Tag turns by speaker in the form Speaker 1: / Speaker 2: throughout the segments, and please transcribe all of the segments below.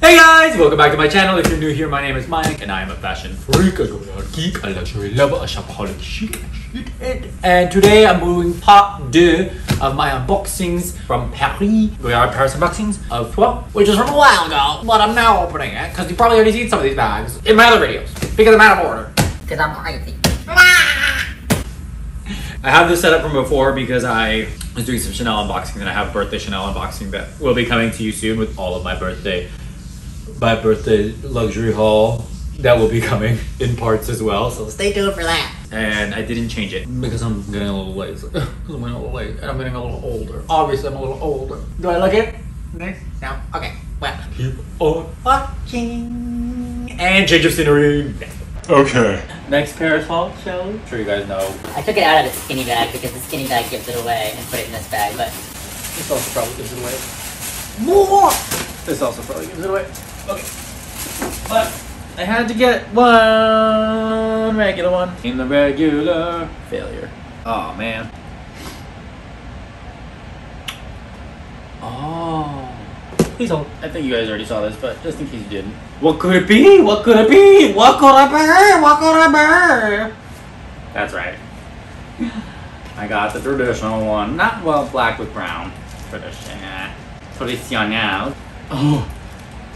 Speaker 1: Hey guys, welcome back to my channel. If you're new here, my name is Mike and I am a fashion freak, a geek, a luxury lover, a shopaholic chic, and today I'm doing part 2 of my unboxings from Paris, Goyard Paris unboxings of Tote, which is from a while ago, but I'm now opening it because you've probably already seen some of these bags in my other videos because I'm out of order. Because I'm crazy. I have this set up from before because I was doing some Chanel unboxings and I have birthday Chanel unboxing that will be coming to you soon with all of my birthday luxury haul that will be coming in parts as well, so stay tuned for that. And I didn't change it because I'm getting a little late. Because I'm getting a little late and I'm getting a little older. Obviously I'm a little older. Do I look it? Nice? No? Okay. Well, keep on watching and change of scenery. Okay. Next Paris haul, shall we? I'm sure you guys know.
Speaker 2: I took it out of the skinny bag because the skinny bag gives it away and put it in this bag, but
Speaker 1: this also probably gives it away. More! This also probably gives it away. Okay. But I had to get one regular one in the regular failure. Oh man. Oh. Please hold. I think you guys already saw this, but just in case you didn't. What could it be? What could it be? What could it be? What could it be? That's right. I got the traditional one. Not, well, black with brown. Traditional.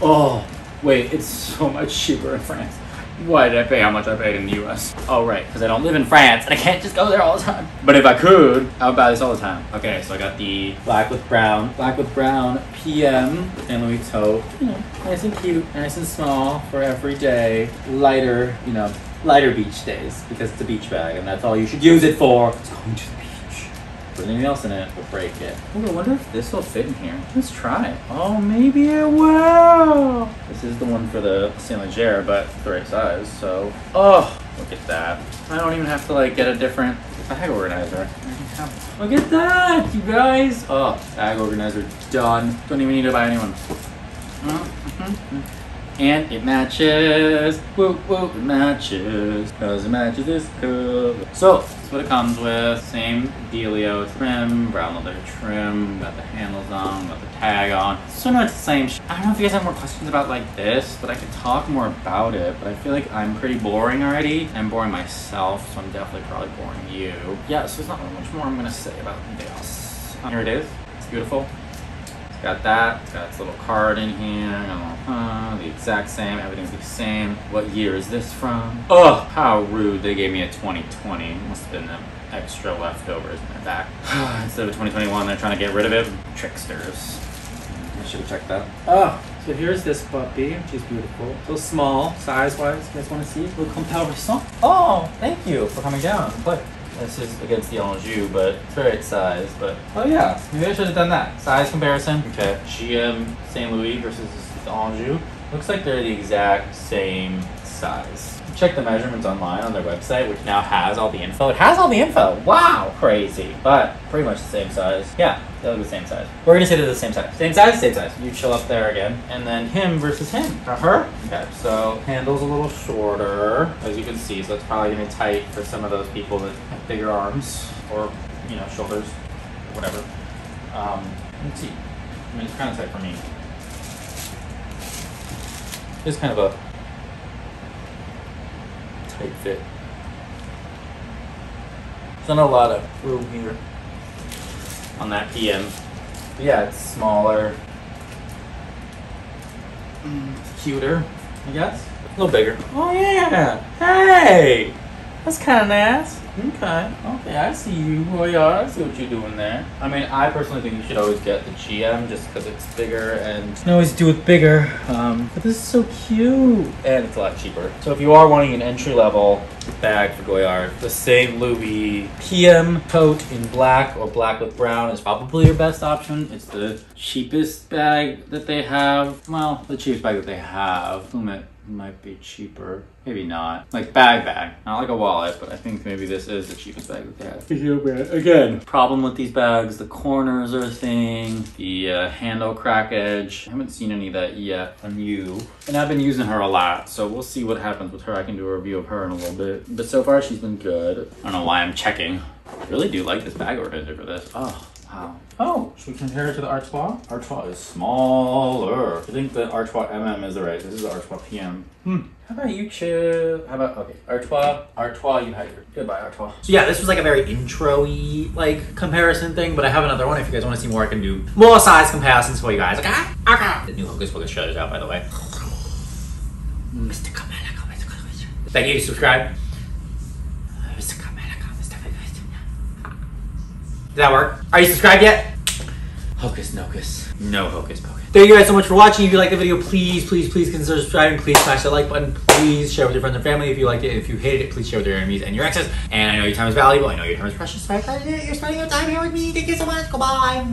Speaker 1: Oh, wait, it's so much cheaper in France. Why did I pay how much I paid in the US? Oh, right, because I don't live in France and I can't just go there all the time. But if I could, I would buy this all the time. Okay, so I got the black with brown PM St. Louis tote. You know, nice and cute, nice and small for every day. Lighter, you know, lighter beach days because it's a beach bag and that's all you should use it for. It's going to the beach. Put anything else in it, we'll break it. Ooh, I wonder if this will fit in here. Let's try it. Oh, maybe it will. This is the one for the Saint Leger, but the right size, so. Oh, look at that. I don't even have to like get a different bag organizer. Look at that, you guys. Oh, bag organizer done. Don't even need to buy a new one. And it matches. Woo, woo, it matches. Because it matches this color. So, that's what it comes with. Same dealio trim, brown leather trim. Got the handles on, got the tag on. So no, it's the same. I don't know if you guys have more questions about like this, but I could talk more about it. But I feel like I'm pretty boring already. I'm boring myself, so I'm definitely probably boring you. Yeah, so there's not really much more I'm gonna say about this. Here it is. It's beautiful. Got that, it's got its little card in here, the exact same, everything's the same. What year is this from? Oh, how rude, they gave me a 2020. Must have been the extra leftovers in my back. Instead of 2021, they're trying to get rid of it. Tricksters. I should have checked that. Oh, so here's this puppy. She's beautiful. So small, size-wise. You guys want to see? A little comparison. Oh, thank you for coming down. But this is against the Anjou, but it's the right size. But oh yeah, maybe I should have done that. Size comparison. Okay, GM St. Louis versus the Anjou. Looks like they're the exact same size. Check the measurements online on their website, which now has all the info. It has all the info. Wow, crazy. But pretty much the same size. Yeah, they're the same size. We're gonna say they're the same size. Same size, same size. You chill up there again. And then him versus him. Her? Okay, so handle's a little shorter, as you can see. So it's probably gonna be tight for some of those people that have bigger arms or, you know, shoulders, whatever. Let's see. I mean, it's kind of tight for me. It's kind of a tight fit. There's not a lot of room here on that PM. But yeah, it's smaller. It's cuter, I guess. A little bigger. Oh yeah! Hey! That's kind of nice. Okay, I see you. Oh yeah, I see what you're doing there. I mean, I personally think you should always get the GM just because it's bigger and you can always do it bigger. But this is so cute. And it's a lot cheaper. So if you are wanting an entry-level bag for Goyard, the St. Louis PM tote in black or black with brown is probably your best option. It's the cheapest bag that they have. Well, the cheapest bag that they have. Might be cheaper, maybe not. Like bag, not like a wallet, but I think maybe this is the cheapest bag that they have. Again, problem with these bags, the corners are a thing, the handle crack edge. I haven't seen any of that yet on you. And I've been using her a lot, so we'll see what happens with her. I can do a review of her in a little bit. But so far she's been good. I don't know why I'm checking. I really do like this bag organizer for this. Oh, Wow. Oh, should we compare it to the Artois? Artois is smaller. I think the Artois MM is the right. This is the Artois PM. How about you, Chip? How about, okay, Artois, you had your, goodbye, Artois.
Speaker 3: So yeah, this was like a very intro-y, like, comparison thing, but I have another one. If you guys want to see more, I can do more size comparisons for you guys. Okay? The new Hocus Pocus trailer's out, by the way. Mr. Thank you, subscribe. Did that work? Are you subscribed yet? Hocus Nocus. No Hocus Pocus. Thank you guys so much for watching. If you liked the video, please consider subscribing. Please smash that like button. Please share with your friends and family if you liked it. If you hated it, please share with your enemies and your exes. And I know your time is valuable. I know your time is precious. So I appreciate you spending your time here with me. Thank you so much. Goodbye.